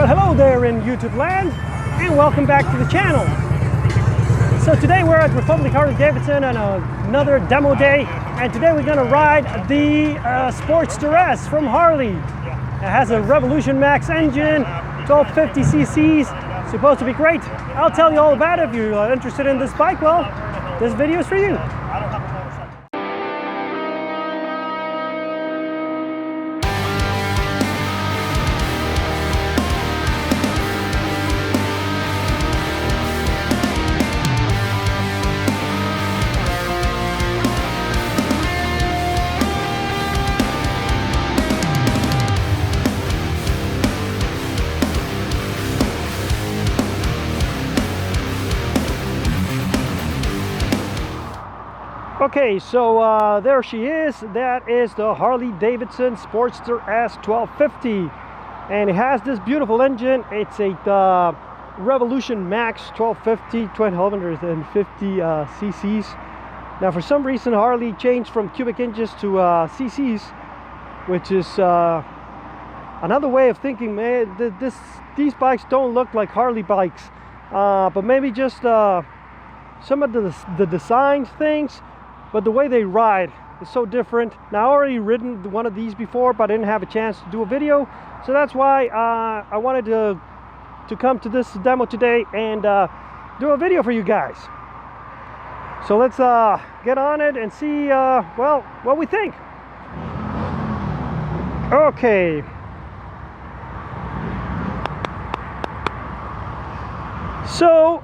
Well, hello there in YouTube land, and welcome back to the channel. So today we're at Republic Harley Davidson on another demo day, and today we're going to ride the Sportster S from Harley. It has a Revolution Max engine, 1250 cc's, supposed to be great. I'll tell you all about it. If you're interested in this bike, well, this video is for you. Okay, so there she is. That is the Harley Davidson Sportster S 1250, and it has this beautiful engine. It's a Revolution Max 1250, 1250 cc's. Now, for some reason, Harley changed from cubic inches to cc's, which is another way of thinking. Man, these bikes don't look like Harley bikes, but maybe just some of the design things. But the way they ride is so different. Now, I already ridden one of these before, but I didn't have a chance to do a video. So that's why I wanted to come to this demo today and do a video for you guys. So let's get on it and see, well, what we think. Okay. So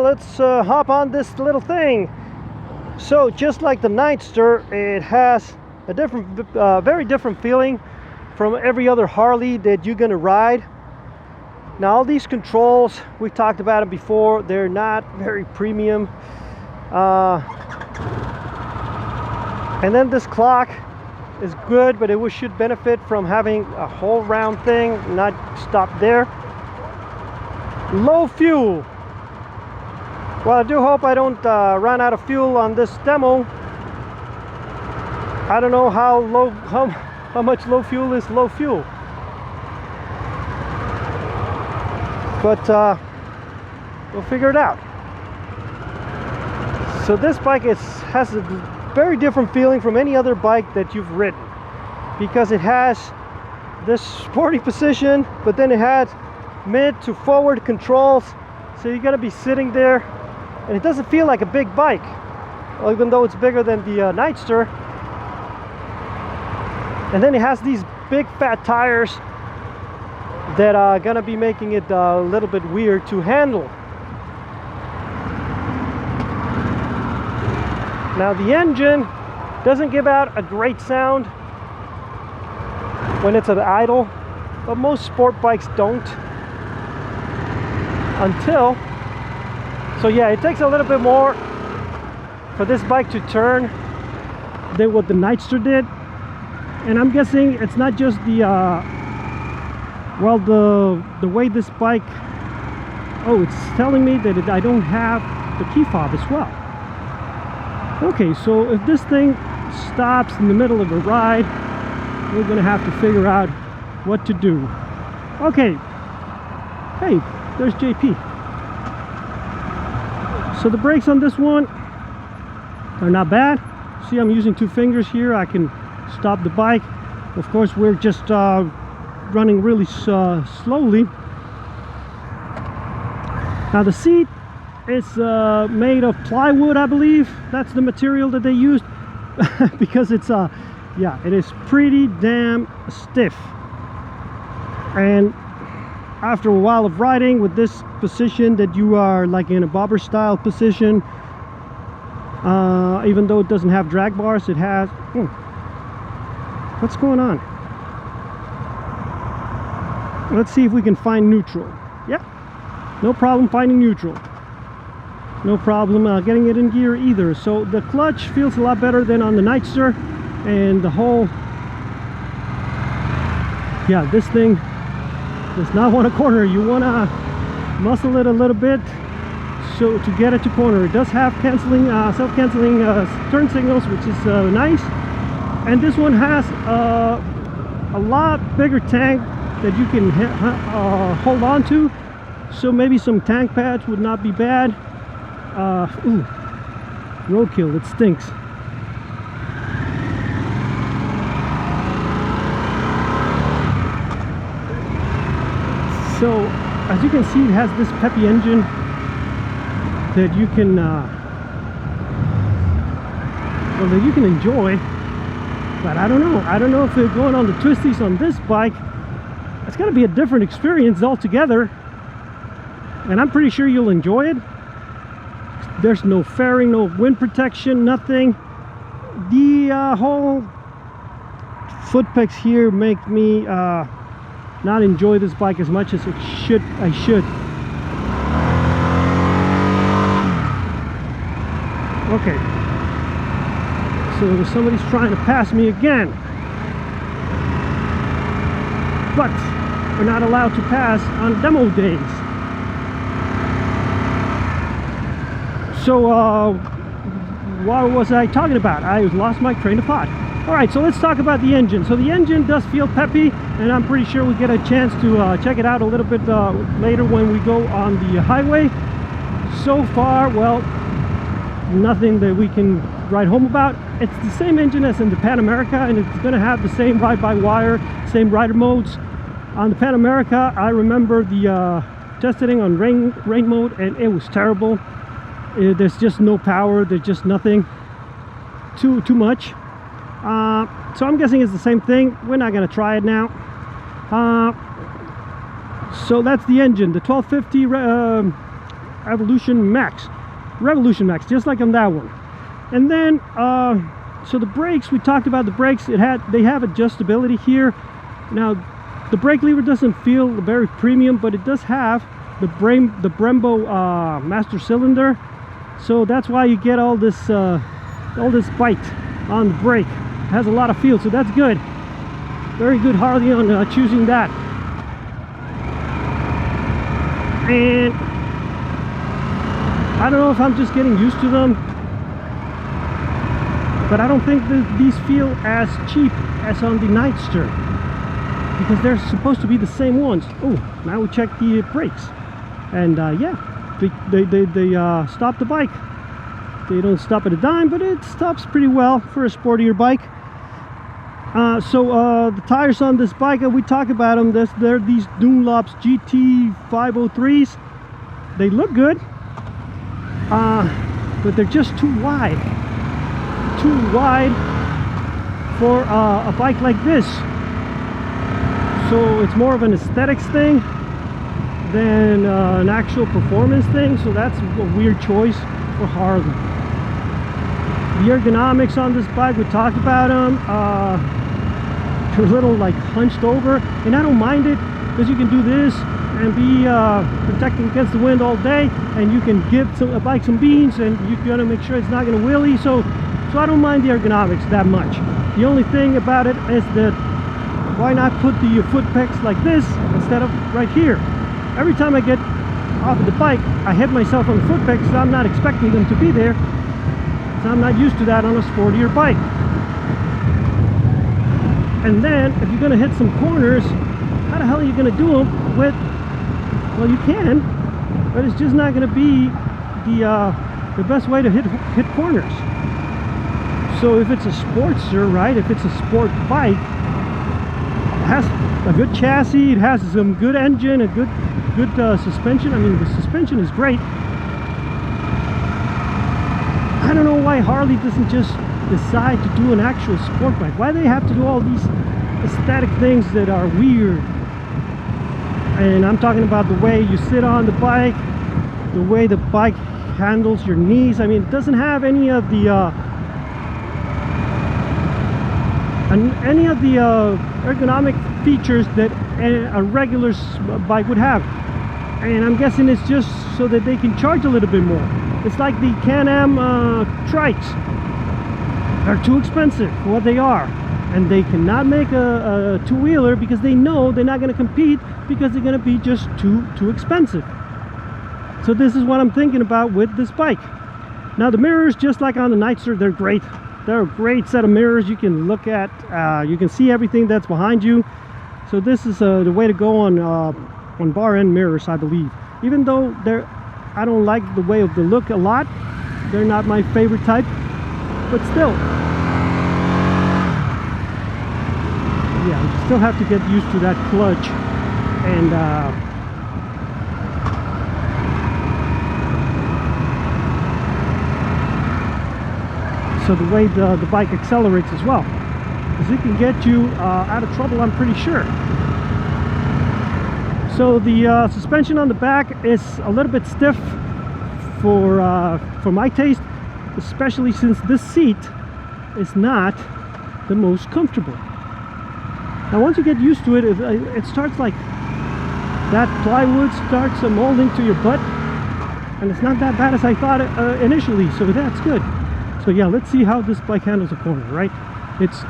let's hop on this little thing. So just like the Nightster, it has a different, very different feeling from every other Harley that you're gonna ride. Now, all these controls, we've talked about them before, they're not very premium. And then this clock is good, but it should benefit from having a whole round thing, not stop there. Low fuel. Well, I do hope I don't run out of fuel on this demo. I don't know how much low fuel is low fuel, but we'll figure it out. So this bike has a very different feeling from any other bike that you've ridden, because it has this sporty position, but then it has mid to forward controls, so you're gonna be sitting there. And it doesn't feel like a big bike, even though it's bigger than the Nightster. And then it has these big fat tires that are gonna be making it a little bit weird to handle. Now, the engine doesn't give out a great sound when it's at idle, but most sport bikes don't. So yeah, it takes a little bit more for this bike to turn than what the Nightster did. And I'm guessing it's not just the well, the way this bike, oh, it's telling me that I don't have the key fob as well. Okay, so if this thing stops in the middle of a ride, we're gonna have to figure out what to do. Okay, hey, there's JP. So the brakes on this one are not bad. See, I'm using 2 fingers here. I can stop the bike. Of course, we're just running really slowly. Now, the seat is made of plywood, I believe. That's the material that they used because it's yeah, it is pretty damn stiff. And after a while of riding with this position, that you are like in a bobber style position, even though it doesn't have drag bars, it has what's going on? Let's see if we can find neutral. Yeah, no problem finding neutral, no problem getting it in gear either. So the clutch feels a lot better than on the Nightster, and the whole, yeah, this thing does not want a corner. You want to muscle it a little bit so to get it to corner. It does have canceling, self-canceling turn signals, which is nice. And this one has a lot bigger tank that you can hold on to. So maybe some tank pads would not be bad. Ooh, roadkill, it stinks. So as you can see, it has this Peppy engine that you can well, that you can enjoy. But I don't know if they're going on the twisties on this bike. It's going to be a different experience altogether, and I'm pretty sure you'll enjoy it. There's no fairing, no wind protection, nothing. The whole foot pegs here make me not enjoy this bike as much as I should. Okay, so somebody's trying to pass me again, but we're not allowed to pass on demo days. So what was I talking about? I lost my train of thought. Alright, so let's talk about the engine. So the engine does feel peppy, and I'm pretty sure we'll get a chance to check it out a little bit later when we go on the highway. So far, well, nothing that we can write home about. It's the same engine as in the Pan America, and it's going to have the same ride-by-wire, same rider modes. On the Pan America, I remember the testing on rain mode, and it was terrible. There's just no power, there's just nothing, too much. So I'm guessing it's the same thing. We're not going to try it now. So that's the engine, the 1250 Revolution Max, just like on that one. And then so the brakes, we talked about the brakes. They have adjustability here. Now the brake lever doesn't feel very premium, but it does have the Brembo master cylinder, so that's why you get all this bite on the brake. It has a lot of feel, so that's good. Very good Harley on choosing that. And I don't know if I'm just getting used to them, but I don't think that these feel as cheap as on the Nightster, because they're supposed to be the same ones. Oh, now we check the brakes, and yeah, they stop the bike. They don't stop at a dime, but it stops pretty well for a sportier bike. So the tires on this bike, we talk about them. They're these Dunlops GT 503s. They look good, but they're just too wide for a bike like this. So it's more of an aesthetics thing than an actual performance thing. So that's a weird choice for Harley. The ergonomics on this bike, we talked about them. They're a little like hunched over, and I don't mind it, because you can do this and be protecting against the wind all day, and you can give a bike some beans, and you're gonna make sure it's not gonna wheelie. So I don't mind the ergonomics that much. The only thing about it is that why not put the foot pegs like this instead of right here? Every time I get off of the bike, I hit myself on the foot pegs, so I'm not expecting them to be there. So I'm not used to that on a sportier bike. And then if you're gonna hit some corners, how the hell are you gonna do them with? Well, you can, but it's just not gonna be the best way to hit corners. So if it's a Sportster, right? If it's a sport bike, it has a good chassis, it has some good engine, a good suspension. I mean, the suspension is great. I don't know why Harley doesn't just decide to do an actual sport bike. Why do they have to do all these aesthetic things that are weird? And I'm talking about the way you sit on the bike, the way the bike handles your knees. I mean, it doesn't have any of the ergonomic features that a regular bike would have. And I'm guessing it's just so that they can charge a little bit more. It's like the Can-Am trikes. They're too expensive for what they are, and they cannot make a two-wheeler because they know they're not going to compete, because they're going to be just too expensive. So this is what I'm thinking about with this bike. Now the mirrors, just like on the Nightster, they're great. They're a great set of mirrors. You can look at, you can see everything that's behind you. So this is the way to go on bar end mirrors, I believe. Even though I don't like the way of the look a lot. They're not my favorite type, but still. Yeah, you still have to get used to that clutch. And so the way the bike accelerates as well, because it can get you out of trouble, I'm pretty sure. So the suspension on the back is a little bit stiff for my taste, especially since this seat is not the most comfortable. Now once you get used to it, it starts like that plywood starts molding to your butt, and it's not that bad as I thought initially, so that's good. So yeah, let's see how this bike handles a corner, right? It's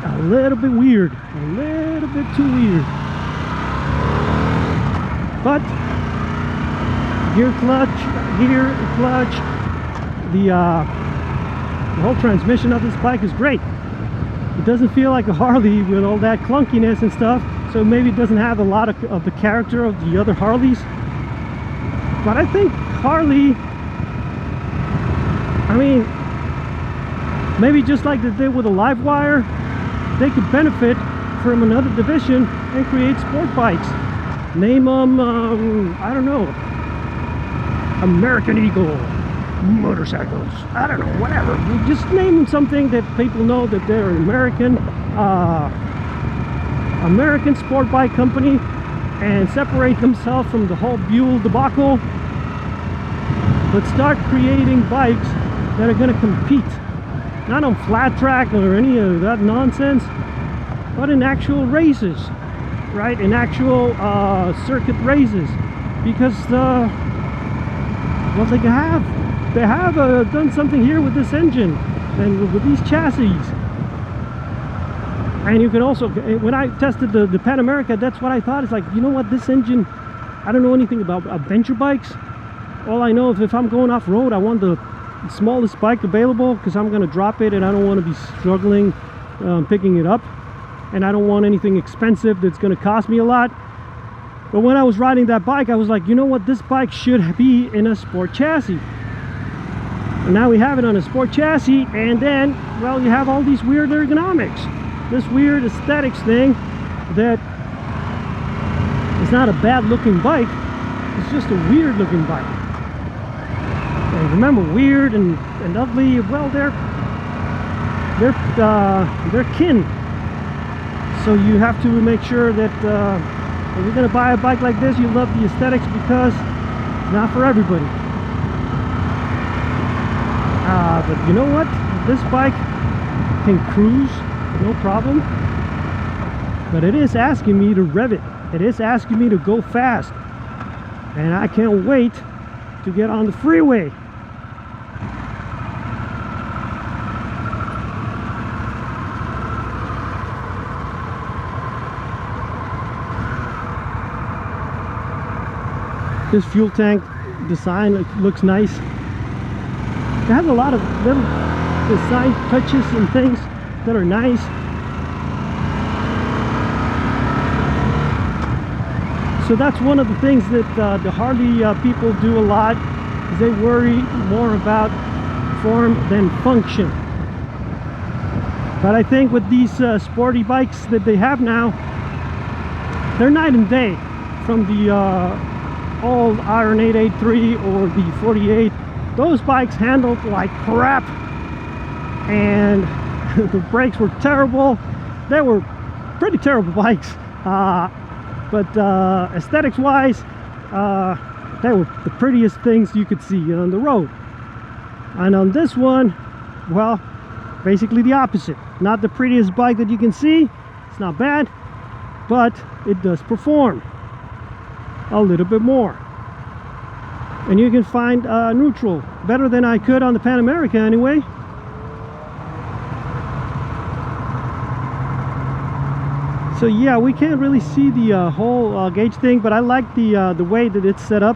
a little bit weird, a little bit too weird. But gear clutch, the whole transmission of this bike is great. It doesn't feel like a Harley with all that clunkiness and stuff, so maybe it doesn't have a lot of the character of the other Harleys. But I think Harley, I mean, maybe just like they did with a Livewire, they could benefit from another division and create sport bikes. Name them, I don't know, American Eagle motorcycles, I don't know, whatever. You just name them something that people know that they're an American sport bike company, and separate themselves from the whole Buell debacle, but start creating bikes that are going to compete, not on flat track or any of that nonsense, but in actual races, right? In actual circuit races, because well, they have done something here with this engine and with these chassis. And you can also, when I tested the Pan America, that's what I thought. It's like, you know what, this engine, I don't know anything about adventure bikes. All I know is if I'm going off-road, I want the smallest bike available, because I'm going to drop it and I don't want to be struggling picking it up. And I don't want anything expensive that's going to cost me a lot. But when I was riding that bike, I was like, you know what, this bike should be in a sport chassis. And now we have it on a sport chassis, and then, well, you have all these weird ergonomics, this weird aesthetics thing that is not a bad looking bike, it's just a weird looking bike. And remember, weird and ugly, well, they're kin. So you have to make sure that if you're going to buy a bike like this, you love the aesthetics, because it's not for everybody. But you know what? This bike can cruise, no problem. But it is asking me to rev it. It is asking me to go fast. And I can't wait to get on the freeway. This fuel tank design looks nice. It has a lot of little design touches and things that are nice. So that's one of the things that the Harley people do a lot, is they worry more about form than function. But I think with these sporty bikes that they have now, they're night and day from the old Iron 883 or the 48. Those bikes handled like crap, and the brakes were terrible. They were pretty terrible bikes, but aesthetics wise, they were the prettiest things you could see on the road. And on this one, well, basically the opposite. Not the prettiest bike that you can see, it's not bad, but it does perform a little bit more. And you can find neutral better than I could on the Pan America anyway. So yeah, we can't really see the whole gauge thing, but I like the way that it's set up.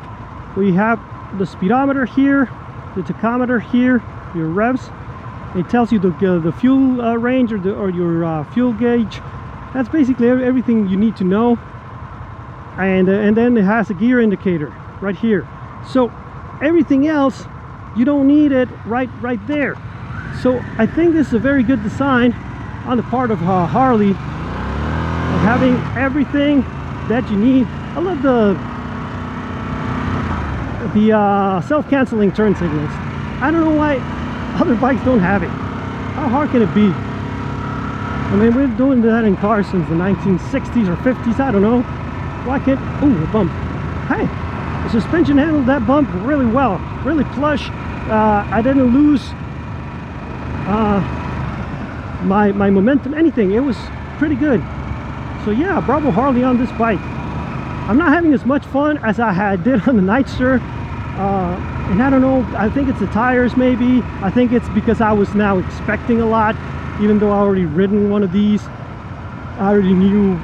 We have the speedometer here, the tachometer here, your revs. It tells you the fuel range or your fuel gauge, That's basically everything you need to know. And then it has a gear indicator right here. So everything else, you don't need it right there. So I think this is a very good design on the part of Harley, of having everything that you need. I love the self-canceling turn signals. I don't know why other bikes don't have it. How hard can it be? I mean, we're doing that in cars since the 1960s or 50s. I don't know. Why can't... Ooh, a bump. Hey, the suspension handled that bump really well. Really plush. I didn't lose my momentum, anything. It was pretty good. So yeah, bravo Harley on this bike. I'm not having as much fun as I did on the Nightster. And I don't know, I think it's the tires maybe. I think it's because I was now expecting a lot, even though I already ridden one of these. I already knew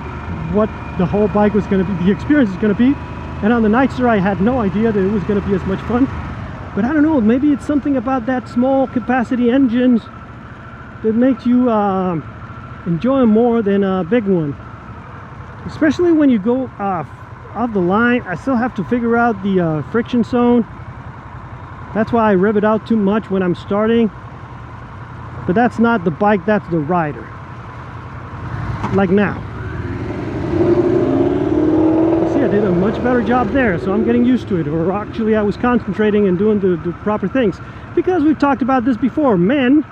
what the whole bike was going to be, the experience is going to be. And on the Nightster I had no idea that it was going to be as much fun. But I don't know, maybe it's something about that small capacity engines that makes you enjoy them more than a big one. Especially when you go off the line. I still have to figure out the friction zone. That's why I rev it out too much when I'm starting. But that's not the bike, that's the rider. Like now. See, I did a much better job there, so I'm getting used to it. Or actually I was concentrating and doing the proper things. Because we've talked about this before, men,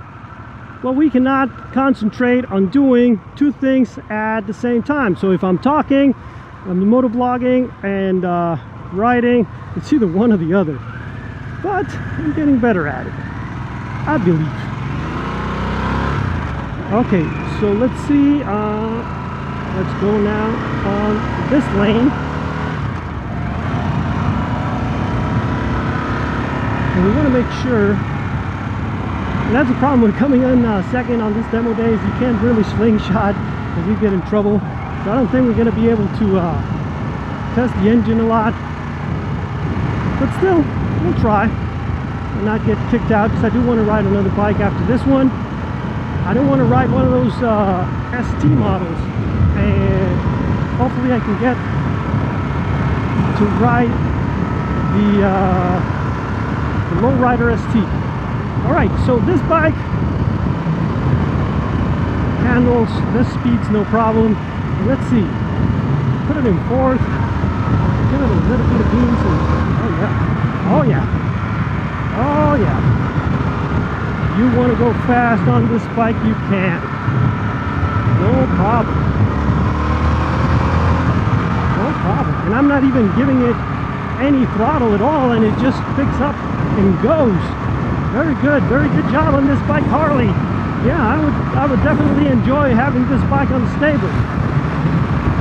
well, we cannot concentrate on doing two things at the same time. So if I'm talking, I'm motovlogging and riding, it's either one or the other. But I'm getting better at it, I believe. Okay, so let's see. Let's go now on this lane. And we want to make sure. And that's the problem with coming in second on this demo day, is you can't really slingshot because you get in trouble. So I don't think we're going to be able to test the engine a lot. But still, we'll try and not get kicked out, because I do want to ride another bike after this one. I don't want to ride one of those ST models, and hopefully I can get to ride the Lowrider ST. Alright, so this bike handles this speed's no problem. Let's see, put it in fourth, give it a little bit of beans, and oh yeah, oh yeah, oh yeah. You want to go fast on this bike, you can. No problem. No problem. And I'm not even giving it any throttle at all, and it just picks up and goes. Very good job on this bike, Harley. Yeah, I would definitely enjoy having this bike on the stable.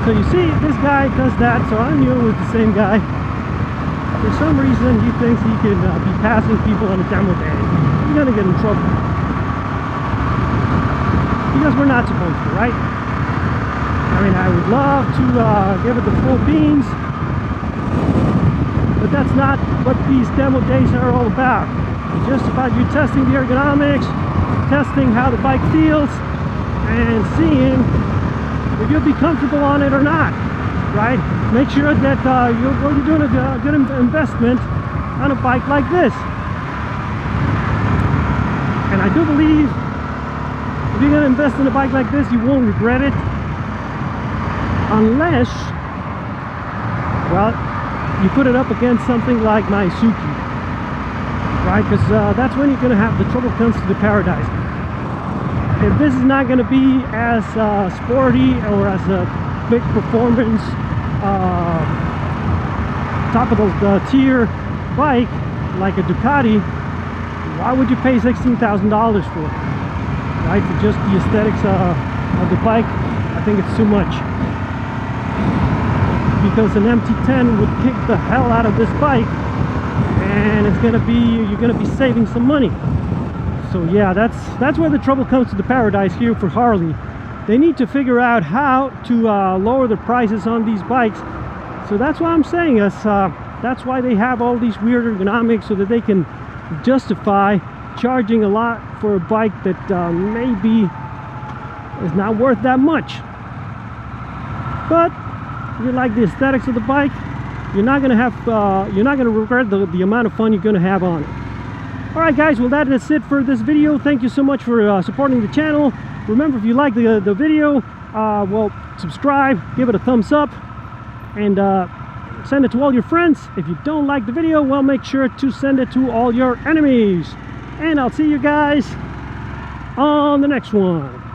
So you see, this guy does that, so I knew it was the same guy. For some reason, he thinks he can be passing people on a demo day. You're gonna get in trouble. Because we're not supposed to, right? I mean, I would love to give it the full beans, but that's not what these demo days are all about. It's just about you testing the ergonomics, testing how the bike feels, and seeing if you'll be comfortable on it or not, right? Make sure that you're doing a good investment on a bike like this. And I do believe if you're going to invest in a bike like this, you won't regret it, unless, well, you put it up against something like my Suzuki, right? Because that's when you're going to have the trouble comes to the paradise. If this is not going to be as sporty or as a big performance, top of the tier bike like a Ducati, why would you pay $16,000 for it? Right? For just the aesthetics of the bike, I think it's too much. Because an MT10 would kick the hell out of this bike, and it's gonna be, you're gonna be saving some money. So yeah, that's where the trouble comes to the paradise here for Harley. They need to figure out how to lower the prices on these bikes. So that's why I'm saying that's why they have all these weird ergonomics, so that they can justify charging a lot for a bike that maybe is not worth that much. but if you like the aesthetics of the bike, you're not gonna regret the amount of fun you're gonna have on it. All right, guys, well, that is it for this video. Thank you so much for supporting the channel. Remember, if you like the video, well, subscribe, give it a thumbs up, and send it to all your friends. If you don't like the video, well, make sure to send it to all your enemies. And I'll see you guys on the next one.